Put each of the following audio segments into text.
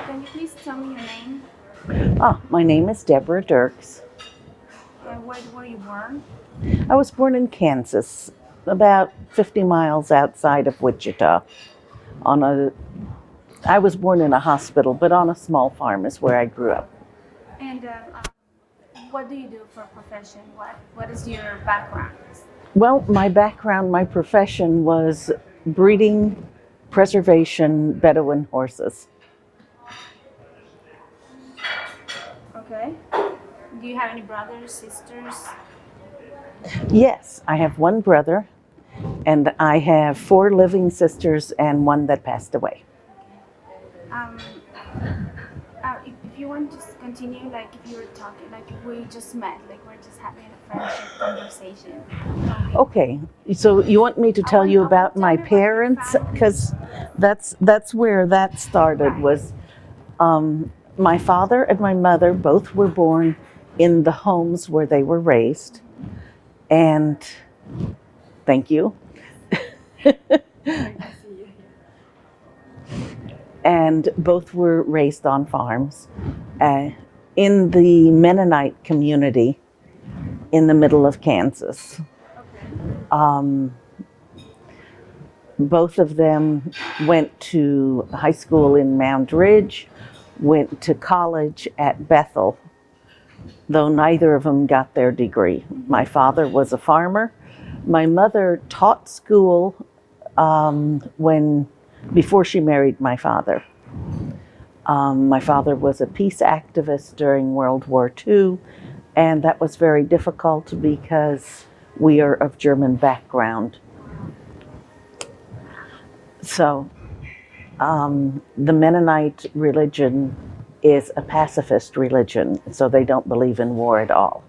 Can you please tell me your name? My name is Debra Dirks. And where were you born? I was born in Kansas, about 50 miles outside of Wichita. I was born in a hospital, but on a small farm is where I grew up. And what do you do for a profession? What is your background? Well, my profession was breeding, preservation, Bedouin horses. Okay. Do you have any brothers, sisters? Yes, I have one brother, and I have 4 living sisters and one that passed away. Um, if you want to continue, like if you were talking, like if we just met, like we're just having a friendship conversation. Okay, so you want me to tell you about my parents? Because that's where that started. Was my father and my mother both were born in the homes where they were raised, and thank you. And both were raised on farms in the Mennonite community in the middle of Kansas. Both of them went to high school in Mound Ridge, went to college at Bethel, though neither of them got their degree. My father was a farmer. My mother taught school before she married my father. My father was a peace activist during World War II, and that was very difficult because we are of German background. So the Mennonite religion is a pacifist religion, so they don't believe in war at all.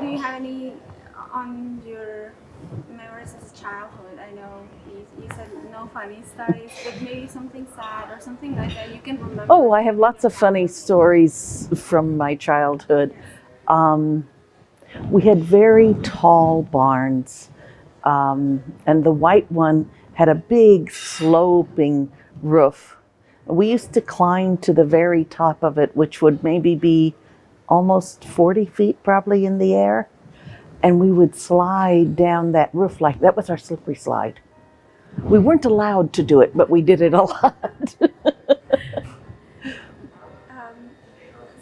Do you have any on your memories as a childhood? I know you said no funny stories, but maybe something sad or something like that you can remember. Oh, I have lots of funny stories from my childhood. We had very tall barns, and the white one had a big sloping roof. We used to climb to the very top of it, which would maybe be almost 40 feet probably in the air. And we would slide down that roof like that was our slippery slide. We weren't allowed to do it, but we did it a lot.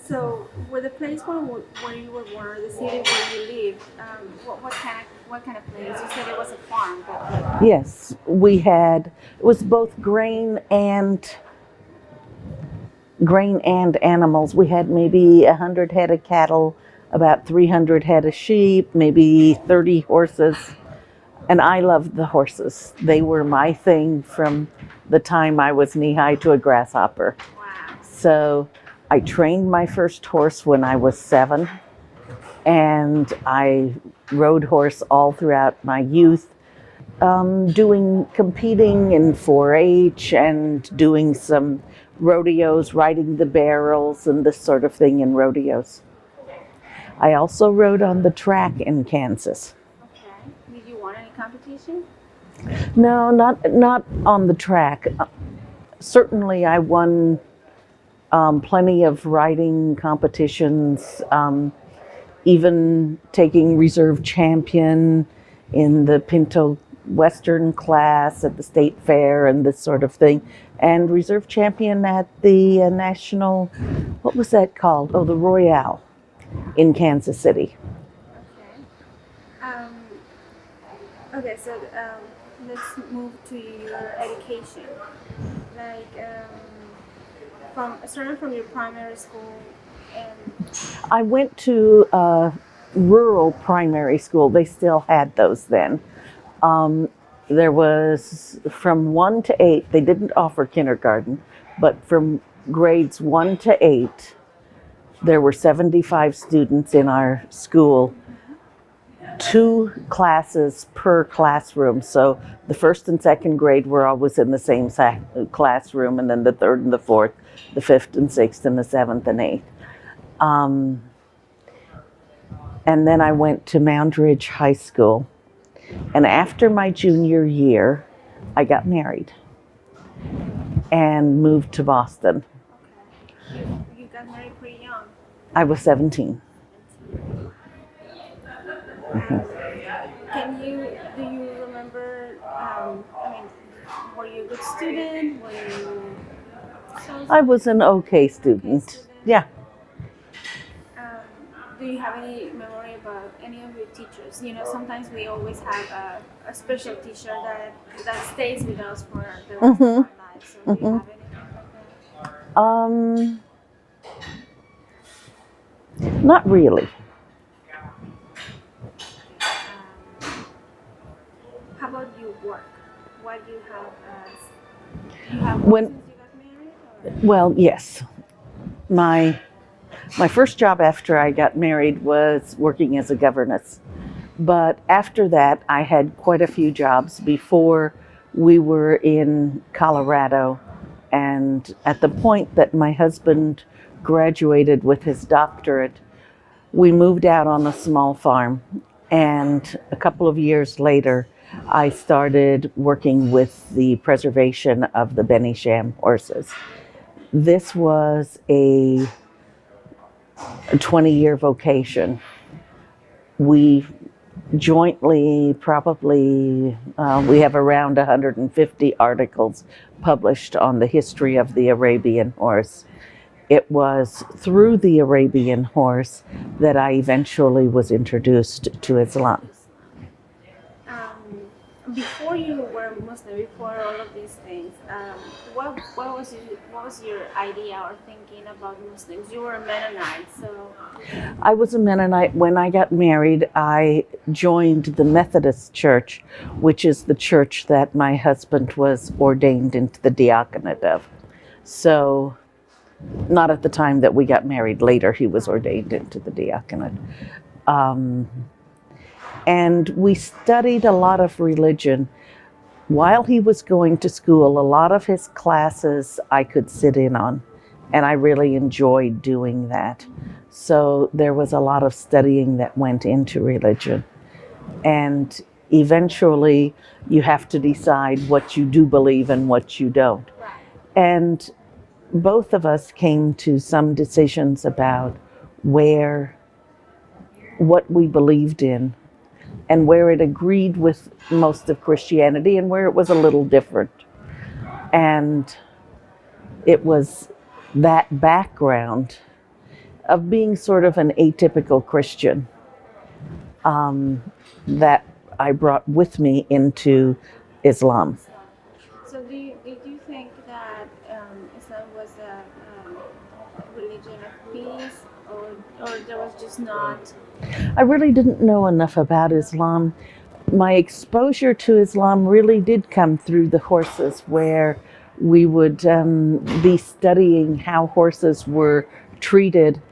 So, were the place where you were born, the city where you lived, what kind of place? You said it was a farm. But Yes, it was both grain and animals. We had maybe 100 head of cattle, about 300 head of sheep, maybe 30 horses. And I loved the horses. They were my thing from the time I was knee-high to a grasshopper. wow. So I trained my first horse when I was 7, and I rode horse all throughout my youth, competing in 4-H and doing some rodeos, riding the barrels and this sort of thing in rodeos. I also rode on the track in Kansas. Okay. Did you win any competition? No, not on the track. Certainly I won plenty of riding competitions, even taking reserve champion in the Pinto Western class at the state fair and this sort of thing, and reserve champion at the national, what was that called? Oh, the Royale in Kansas City. Okay, so let's move to your education. Like, starting from your primary school and... I went to a rural primary school. They still had those then. There was from 1 to 8, they didn't offer kindergarten, but from grades 1 to 8, there were 75 students in our school, 2 classes per classroom. So the 1st and 2nd grade were always in the same classroom, and then the 3rd and the 4th, the 5th and 6th, and the 7th and 8th. And then I went to Mound Ridge High School. And after my junior year, I got married. and moved to Boston. Okay. You got married pretty young. I was 17. Do you remember, I mean, were you a good student? Were you I was an okay student. student? Yeah. Do you have any memory about any of your teachers? You know, sometimes we always have a special teacher that stays with us for the rest of our lives. So do you have anything like that? Not really. How about you work? What do you have as you have worked When- since you got married? Or? Well, yes. My first job after I got married was working as a governess. But after that, I had quite a few jobs before we were in Colorado. And at the point that my husband graduated with his doctorate, we moved out on a small farm. And a couple of years later, I started working with the preservation of the Benisham horses. This was a 20-year vocation. We jointly probably, we have around 150 articles published on the history of the Arabian horse. It was through the Arabian horse that I eventually was introduced to Islam. Before you were Muslim, before all of these things, what was your idea or thinking about Muslims? You were a Mennonite, so I was a Mennonite. When I got married, I joined the Methodist Church, which is the church that my husband was ordained into the diaconate of. So, not at the time that we got married. Later, he was ordained into the diaconate. And we studied a lot of religion. While he was going to school, a lot of his classes I could sit in on, and I really enjoyed doing that. So there was a lot of studying that went into religion. And eventually, you have to decide what you do believe and what you don't. And both of us came to some decisions about what we believed in, and where it agreed with most of Christianity and where it was a little different. And it was that background of being sort of an atypical Christian that I brought with me into Islam. So did you think that Islam was a religion of peace, or there was just not? I really didn't know enough about Islam. My exposure to Islam really did come through the horses, where we would be studying how horses were treated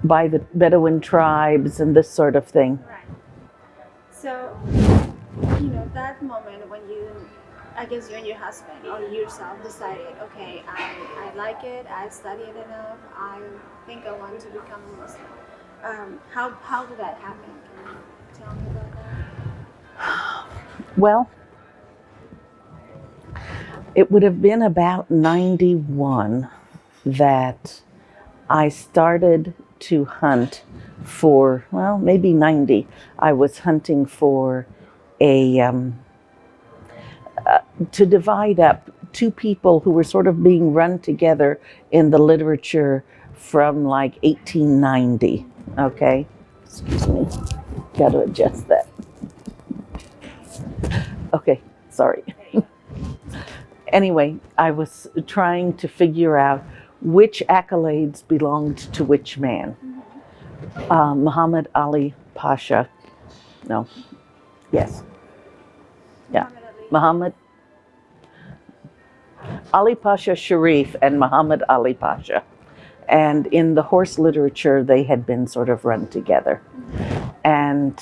by the Bedouin tribes and this sort of thing. Right. So, that moment when I guess you and your husband or yourself decided, okay, I like it, I've studied enough, I think I want to become a Muslim. How did that happen? Can you tell me about that? Well, it would have been about 91 that I started to hunt for, well, maybe 90. I was hunting for to divide up two people who were sort of being run together in the literature from like 1890. Okay, excuse me, got to adjust that. Okay, sorry. Anyway, I was trying to figure out which accolades belonged to which man. Muhammad Ali Pasha. No. Yes. Yeah. Muhammad Ali Pasha Sharif and Muhammad Ali Pasha. And in the horse literature, they had been sort of run together. And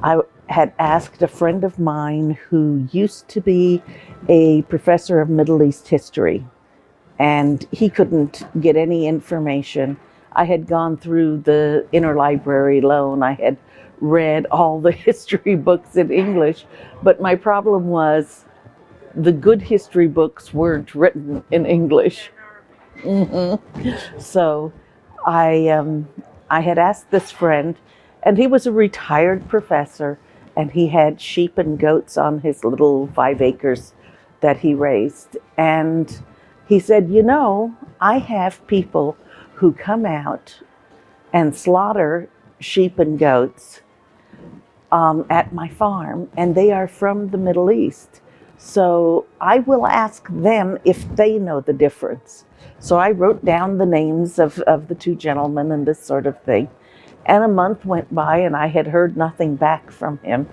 I had asked a friend of mine who used to be a professor of Middle East history, and he couldn't get any information. I had gone through the interlibrary loan. I had read all the history books in English, but my problem was the good history books weren't written in English. So I had asked this friend, and he was a retired professor, and he had sheep and goats on his little 5 acres that he raised. And he said, you know, I have people who come out and slaughter sheep and goats at my farm, and they are from the Middle East. So I will ask them if they know the difference. So I wrote down the names of the 2 gentlemen and this sort of thing. And a month went by and I had heard nothing back from him.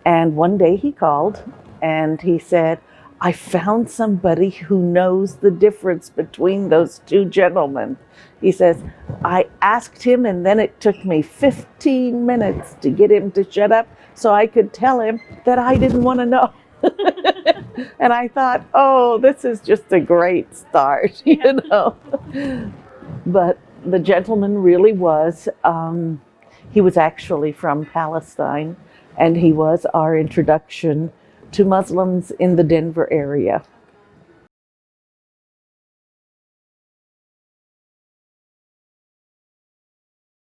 And one day he called and he said, I found somebody who knows the difference between those 2 gentlemen. He says, I asked him and then it took me 15 minutes to get him to shut up so I could tell him that I didn't want to know. And I thought, oh, this is just a great start, you know. But the gentleman really was, he was actually from Palestine, and he was our introduction to Muslims in the Denver area.